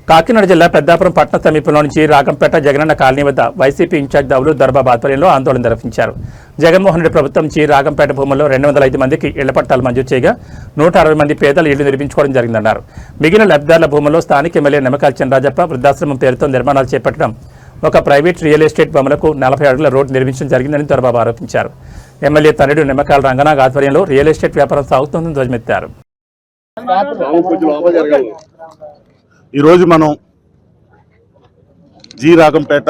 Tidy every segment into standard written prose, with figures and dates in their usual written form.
కాకినాడ జిల్లా పెద్దాపురం పట్టణ సమీపంలో నుంచి రాగంపేట జగనన్న కాలనీ వద్ద వైసీపీ ఇన్ఛార్జ్ దౌలు దర్బాబ్ ఆధ్వర్యంలో ఆందోళన నిర్వహించారు. జగన్మోహన్ రెడ్డి ప్రభుత్వం నుంచి రాగంపేట భూముల్లో 205 మందికి ఇళ్ల పట్టాలు మంజూరు చేయగా 160 మంది పేదలు ఇళ్లు నిర్మించుకోవడం జరిగిందన్నారు. మిగిలిన లబ్ధిదారుల భూముల్లో స్థానిక ఎమ్మెల్యే నిమ్మకాయల చినరాజప్ప వృద్ధాశ్రమం పేరుతో నిర్మాణాలు చేపట్టడం, ఒక ప్రైవేట్ రియల్ ఎస్టేట్ భూములకు 40 అడుగుల రోడ్డు నిర్మించడం జరిగిందని దర్బాబ్ ఆరోపించారు. ఎమ్మెల్యే తనయుడు నిమ్మకాయల రంగనాథ్ ఆధ్వర్యంలో రియల్ ఎస్టేట్ వ్యాపారం సాగుతోందని ధ్వజమెత్తారు. ఈరోజు మనం జి రాగంపేట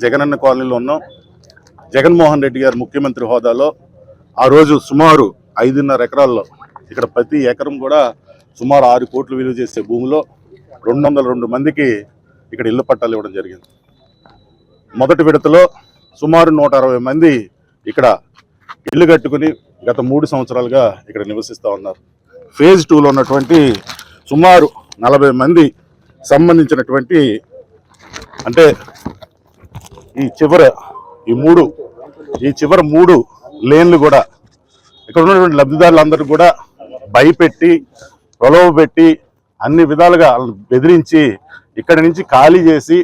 జగనన్న కాలనీలో ఉన్నాం. జగన్మోహన్ రెడ్డి గారు ముఖ్యమంత్రి హోదాలో ఆ రోజు సుమారు 5.5 ఎకరాల్లో, ఇక్కడ ప్రతి ఎకరం కూడా సుమారు 6 కోట్లు విలువ చేసే భూమిలో 202 మందికి ఇక్కడ ఇళ్ల పట్టాలు ఇవ్వడం జరిగింది. మొదటి విడతలో సుమారు 160 మంది ఇక్కడ ఇల్లు కట్టుకుని గత 3 సంవత్సరాలుగా ఇక్కడ నివసిస్తూ ఉన్నారు. ఫేజ్ 2లో ఉన్నటువంటి సుమారు 40 మంది సంబంధించినటువంటి, అంటే ఈ చివరి 3 లేన్లు కూడా ఇక్కడ ఉన్నటువంటి లబ్ధిదారులందరూ కూడా భయపెట్టి, ప్రలోభపెట్టి, అన్ని విధాలుగా బెదిరించి ఇక్కడ నుంచి ఖాళీ చేసి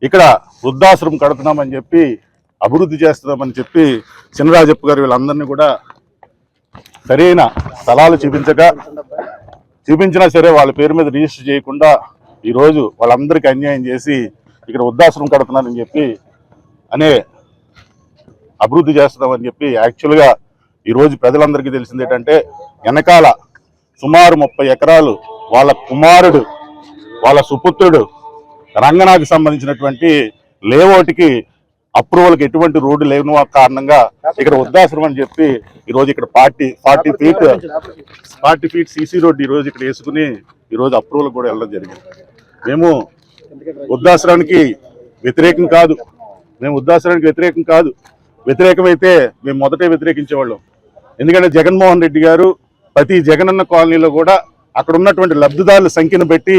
ఇక్కడ వృద్ధాశ్రమం కడుతున్నామని చెప్పి, అభివృద్ధి చేస్తున్నామని చెప్పి చినరాజప్ప గారు వీళ్ళందరినీ కూడా సరైన స్థలాలు చూపించినా సరే వాళ్ళ పేరు మీద రిజిస్టర్ చేయకుండా ఈరోజు వాళ్ళందరికీ అన్యాయం చేసి ఇక్కడ వృద్ధాశ్రమం కడుతున్నారని చెప్పి అభివృద్ధి చేస్తున్నామని చెప్పి, యాక్చువల్గా ఈరోజు ప్రజలందరికీ తెలిసింది ఏంటంటే, వెనకాల సుమారు 30 ఎకరాలు వాళ్ళ కుమారుడు, వాళ్ళ సుపుత్రుడు రంగనాథ్కి సంబంధించినటువంటి లేఅవుట్కి అప్రూవల్కి ఎటువంటి రోడ్డు లేని కారణంగా ఇక్కడ వృద్ధాశ్రమం అని చెప్పి ఈరోజు ఇక్కడ 40 ఫీట్ సీసీ రోడ్డు ఈరోజు ఇక్కడ వేసుకుని ఈరోజు అప్రూవల్ కూడా వెళ్ళడం జరిగింది. మేము వృద్ధాశ్రమానికి వ్యతిరేకం కాదు. వ్యతిరేకమైతే మేము మొదటే వ్యతిరేకించేవాళ్ళం. ఎందుకంటే జగన్మోహన్ రెడ్డి గారు ప్రతి జగనన్న కాలనీలో కూడా అక్కడ ఉన్నటువంటి లబ్ధిదారుల సంఖ్యను బట్టి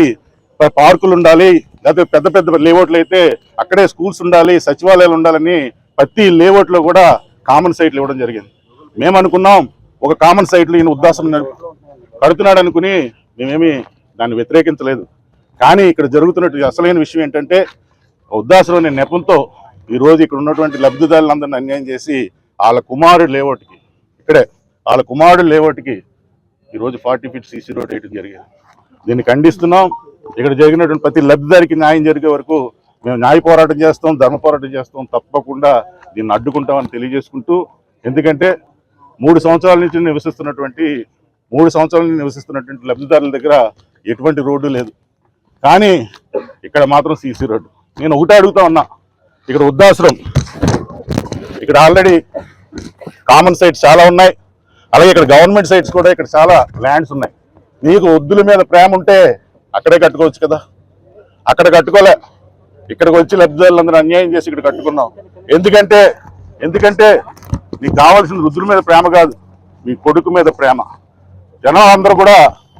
పార్కులు ఉండాలి, లేకపోతే పెద్ద పెద్ద లేఅవుట్లు అయితే అక్కడే స్కూల్స్ ఉండాలి, సచివాలయాలు ఉండాలని ప్రతి లేఅవుట్లో కూడా కామన్ సైట్లు ఇవ్వడం జరిగింది. మేము అనుకున్నాం ఒక కామన్ సైట్లు ఈయన వృద్ధాశ్రమం కడుతున్నాడు అనుకుని మేమేమి దాన్ని వ్యతిరేకించలేదు. కానీ ఇక్కడ జరుగుతున్నట్టు అసలైన విషయం ఏంటంటే, వృద్ధాశ్రమం అనే నెపంతో ఈరోజు ఇక్కడ ఉన్నటువంటి లబ్ధిదారులందరినీ అన్యాయం చేసి వాళ్ళ కుమారుడు లేఅవుట్కి ఈరోజు 40 ఫీట్ సీసీ రోడ్ వేయడం జరిగింది. దీన్ని ఖండిస్తున్నాం. ఇక్కడ జరిగినటువంటి ప్రతి లబ్ధిదారికి న్యాయం జరిగే వరకు మేము న్యాయ పోరాటం చేస్తాం, ధర్మ పోరాటం చేస్తాం. తప్పకుండా దీన్ని అడ్డుకుంటామని తెలియజేసుకుంటూ, ఎందుకంటే 3 సంవత్సరాల నుంచి నివసిస్తున్నటువంటి లబ్ధిదారుల దగ్గర ఎటువంటి రోడ్డు లేదు, కానీ ఇక్కడ మాత్రం సీసీ రోడ్డు. నేను ఒకటే అడుగుతా ఉన్నా, ఇక్కడ వృద్ధాశ్రమం, ఇక్కడ ఆల్రెడీ కామన్ సైట్స్ చాలా ఉన్నాయి, అలాగే ఇక్కడ గవర్నమెంట్ సైట్స్ కూడా ఇక్కడ చాలా ల్యాండ్స్ ఉన్నాయి. నీకు వద్దుల మీద ప్రేమ ఉంటే అక్కడే కట్టుకోవచ్చు కదా, అక్కడ కట్టుకోలే, ఇక్కడికి వచ్చి లబ్ధిదారులందరూ అన్యాయం చేసి ఇక్కడ కట్టుకున్నాం. ఎందుకంటే నీకు కావాల్సిన వృద్ధుల మీద ప్రేమ కాదు, మీ కొడుకు మీద ప్రేమ. జనం అందరూ కూడా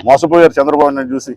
మోసపోయారు చంద్రబాబు నాయుడు చూసి.